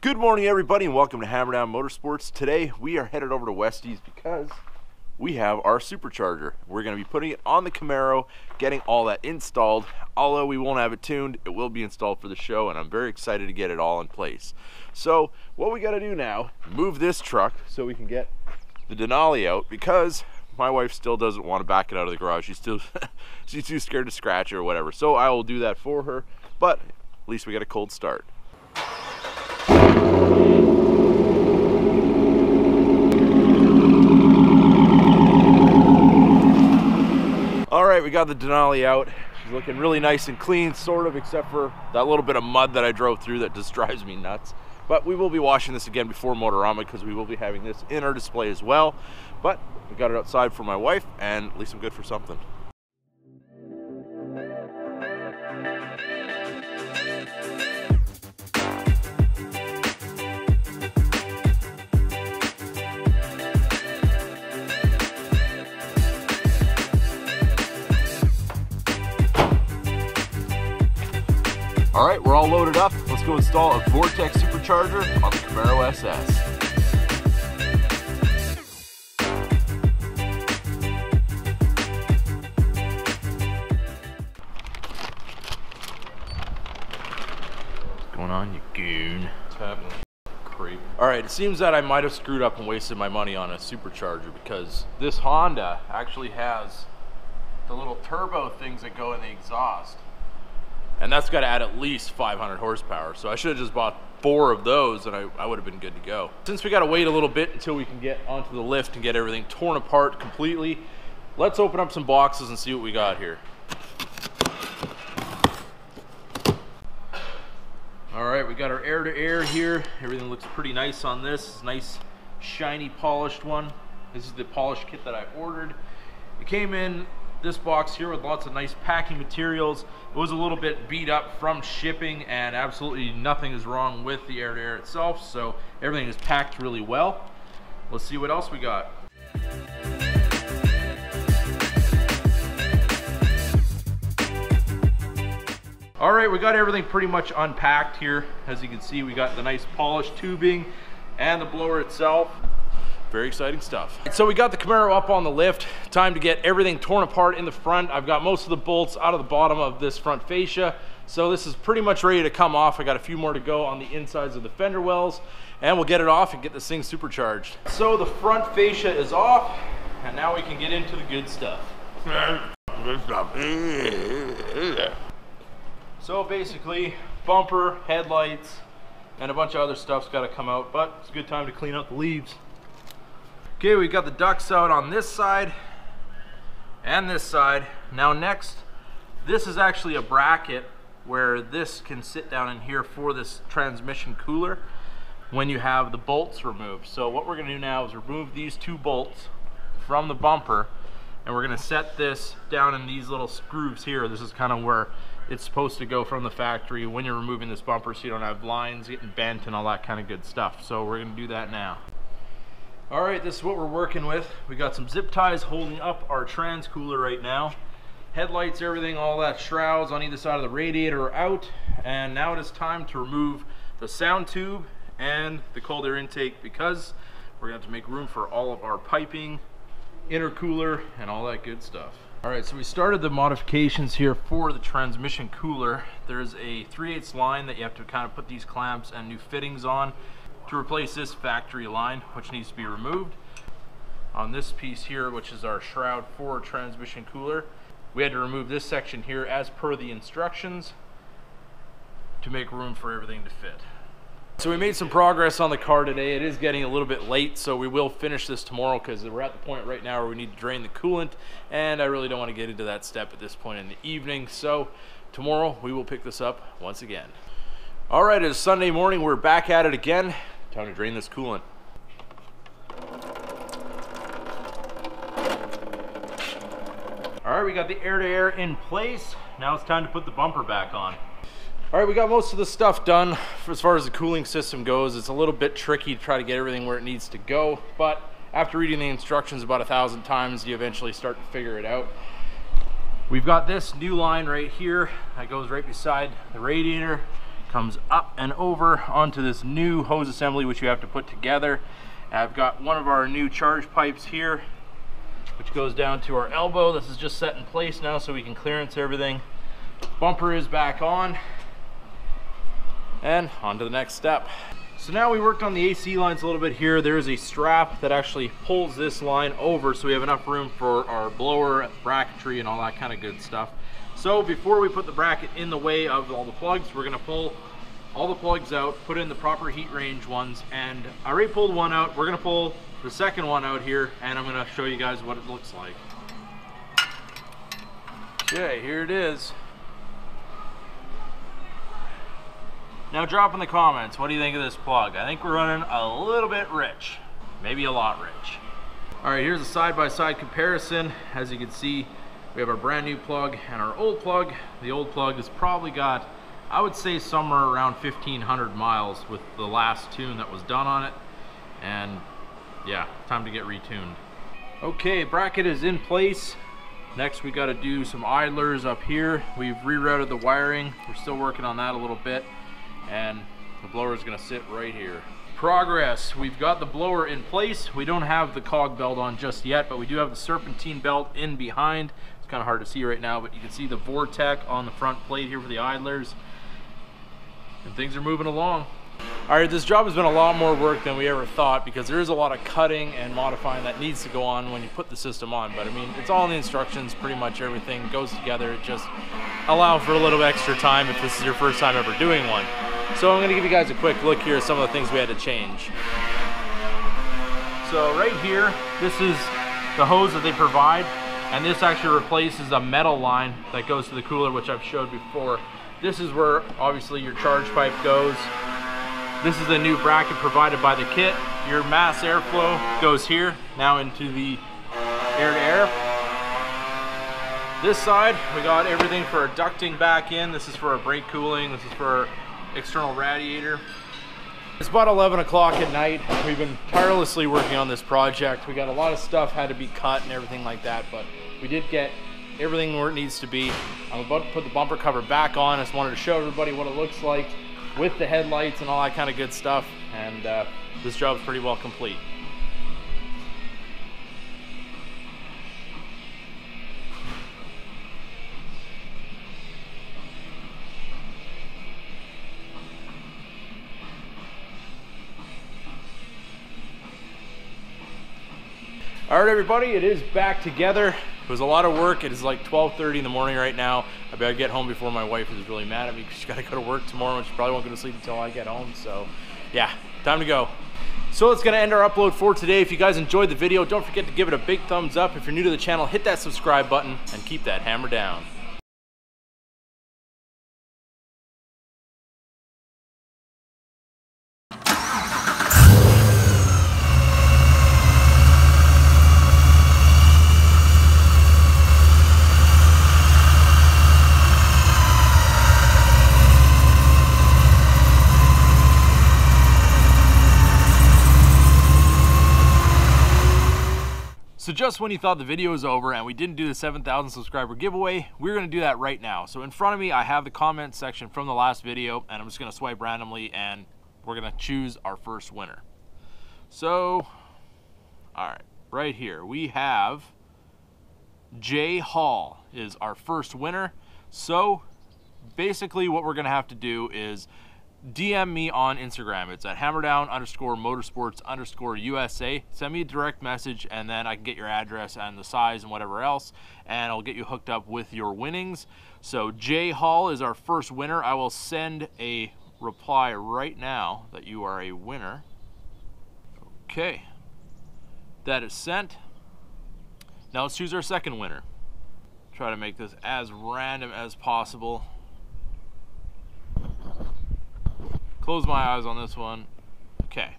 Good morning, everybody, and welcome to Hammerdown Motorsports. Today we are headed over to Westy's because we have our supercharger. We're going to be putting it on the Camaro, getting all that installed. Although we won't have it tuned, it will be installed for the show, and I'm very excited to get it all in place. So what we got to do now, move this truck so we can get the Denali out, because my wife still doesn't want to back it out of the garage. She's too scared to scratch it or whatever. So I will do that for her, but at least we got a cold start. All right, we got the Denali out. She's looking really nice and clean, sort of, except for that little bit of mud that I drove through that just drives me nuts. But we will be washing this again before Motorama, because we will be having this in our display as well. But we got it outside for my wife, and at least I'm good for something. All right, we're all loaded up. Let's go install a Vortech Supercharger on the Camaro SS. What's going on, you goon? What's happening? Creep. All right, it seems that I might have screwed up and wasted my money on a supercharger, because this Honda actually has the little turbo things that go in the exhaust. And that's got to add at least 500 horsepower. So I should have just bought 4 of those and I would have been good to go. Since we got to wait a little bit until we can get onto the lift and get everything torn apart completely, let's open up some boxes and see what we got here. All right, we got our air-to-air here. Everything looks pretty nice on this. Nice, shiny, polished one. This is the polish kit that I ordered. It came in this box here with lots of nice packing materials. It was a little bit beat up from shipping, and absolutely nothing is wrong with the air-to-air itself, so everything is packed really well. Let's see what else we got. All right, we got everything pretty much unpacked here. As you can see, we got the nice polished tubing and the blower itself. Very exciting stuff. So we got the Camaro up on the lift. Time to get everything torn apart in the front. I've got most of the bolts out of the bottom of this front fascia. So this is pretty much ready to come off. I got a few more to go on the insides of the fender wells, and we'll get it off and get this thing supercharged. So the front fascia is off, and now we can get into the good stuff. Good stuff. So basically, bumper, headlights, and a bunch of other stuff's got to come out, but it's a good time to clean out the leaves. Okay, we got the ducts out on this side and this side. Now next, this is actually a bracket where this can sit down in here for this transmission cooler when you have the bolts removed. So what we're gonna do now is remove these 2 bolts from the bumper, and we're gonna set this down in these little grooves here. This is kind of where it's supposed to go from the factory when you're removing this bumper, so you don't have lines getting bent and all that kind of good stuff. So we're gonna do that now. All right, this is what we're working with. We got some zip ties holding up our trans cooler right now. Headlights, everything, all that shrouds on either side of the radiator are out. And now it is time to remove the sound tube and the cold air intake, because we're gonna have to make room for all of our piping, intercooler, and all that good stuff. All right, so we started the modifications here for the transmission cooler. There's a 3/8 line that you have to kind of put these clamps and new fittings on to replace this factory line, which needs to be removed. On this piece here, which is our shroud for transmission cooler, we had to remove this section here as per the instructions to make room for everything to fit. So we made some progress on the car today. It is getting a little bit late, so we will finish this tomorrow, because we're at the point right now where we need to drain the coolant, and I really don't want to get into that step at this point in the evening. So tomorrow we will pick this up once again. All right, it's Sunday morning. We're back at it again. Time to drain this coolant. All right, we got the air-to-air in place. Now it's time to put the bumper back on. All right, we got most of the stuff done as far as the cooling system goes. It's a little bit tricky to try to get everything where it needs to go, but after reading the instructions about 1,000 times, you eventually start to figure it out. We've got this new line right here that goes right beside the radiator. comes up and over onto this new hose assembly, which you have to put together. I've got one of our new charge pipes here, which goes down to our elbow. This is just set in place now so we can clearance everything. Bumper is back on, and on to the next step. So now we worked on the AC lines a little bit here. There is a strap that actually pulls this line over so we have enough room for our blower, bracketry, and all that kind of good stuff. So before we put the bracket in the way of all the plugs, we're gonna pull all the plugs out, put in the proper heat range ones, and I already pulled one out. We're gonna pull the second one out here, and I'm gonna show you guys what it looks like. Okay, here it is. Now drop in the comments, what do you think of this plug? I think we're running a little bit rich, maybe a lot rich. All right, here's a side-by-side comparison. As you can see, we have our brand new plug and our old plug. The old plug has probably got, I would say, somewhere around 1,500 miles with the last tune that was done on it. And yeah, time to get retuned. Okay, bracket is in place. Next we got to do some idlers up here. We've rerouted the wiring. We're still working on that a little bit. And the blower is going to sit right here. Progress. We've got the blower in place. We don't have the cog belt on just yet, but we do have the serpentine belt in behind. It's kind of hard to see right now, but you can see the Vortech on the front plate here for the idlers. And things are moving along. All right, this job has been a lot more work than we ever thought because there is a lot of cutting and modifying that needs to go on when you put the system on. But I mean, it's all in the instructions, pretty much everything goes together. It just allow for a little extra time if this is your first time ever doing one. So I'm gonna give you guys a quick look here at some of the things we had to change. So right here, this is the hose that they provide, and this actually replaces a metal line that goes to the cooler, which I've showed before. This is where obviously your charge pipe goes. This is the new bracket provided by the kit. Your mass airflow goes here, now into the air-to-air. This side, we got everything for our ducting back in. This is for our brake cooling. This is for our external radiator. It's about 11 o'clock at night. We've been tirelessly working on this project. We got a lot of stuff had to be cut and everything like that, but we did get everything where it needs to be. I'm about to put the bumper cover back on. I just wanted to show everybody what it looks like with the headlights and all that kind of good stuff, and this job's pretty well complete. All right, everybody, it is back together. It was a lot of work. It is like 12:30 in the morning right now. I better get home before my wife is really mad at me because she's got to go to work tomorrow and she probably won't go to sleep until I get home. So yeah, time to go. So that's going to end our upload for today. If you guys enjoyed the video, don't forget to give it a big thumbs up. If you're new to the channel, hit that subscribe button and keep that hammer down. So just when you thought the video was over and we didn't do the 7,000 subscriber giveaway, we're going to do that right now. So in front of me, I have the comment section from the last video, and I'm just going to swipe randomly and we're going to choose our first winner. So, all right, right here we have Jay Hall is our first winner. So basically what we're going to have to do is DM me on Instagram. It's at Hammerdown_Motorsports_USA. Send me a direct message and then I can get your address and the size and whatever else, and I'll get you hooked up with your winnings. So Jay Hall is our first winner. I will send a reply right now that you are a winner. Okay, that is sent. Now let's choose our second winner. Try to make this as random as possible. Close my eyes on this one. Okay.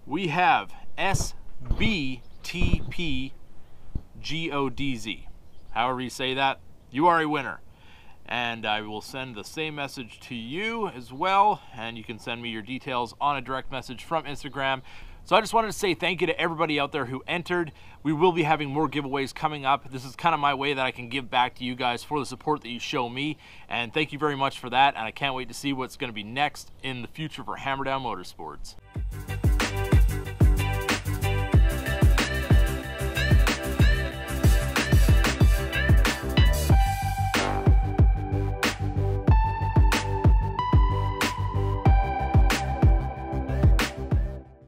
We have SBTPGODZ. However you say that, you are a winner. And I will send the same message to you as well. And you can send me your details on a direct message from Instagram. So I just wanted to say thank you to everybody out there who entered. We will be having more giveaways coming up. This is kind of my way that I can give back to you guys for the support that you show me. And thank you very much for that. And I can't wait to see what's going to be next in the future for Hammerdown Motorsports.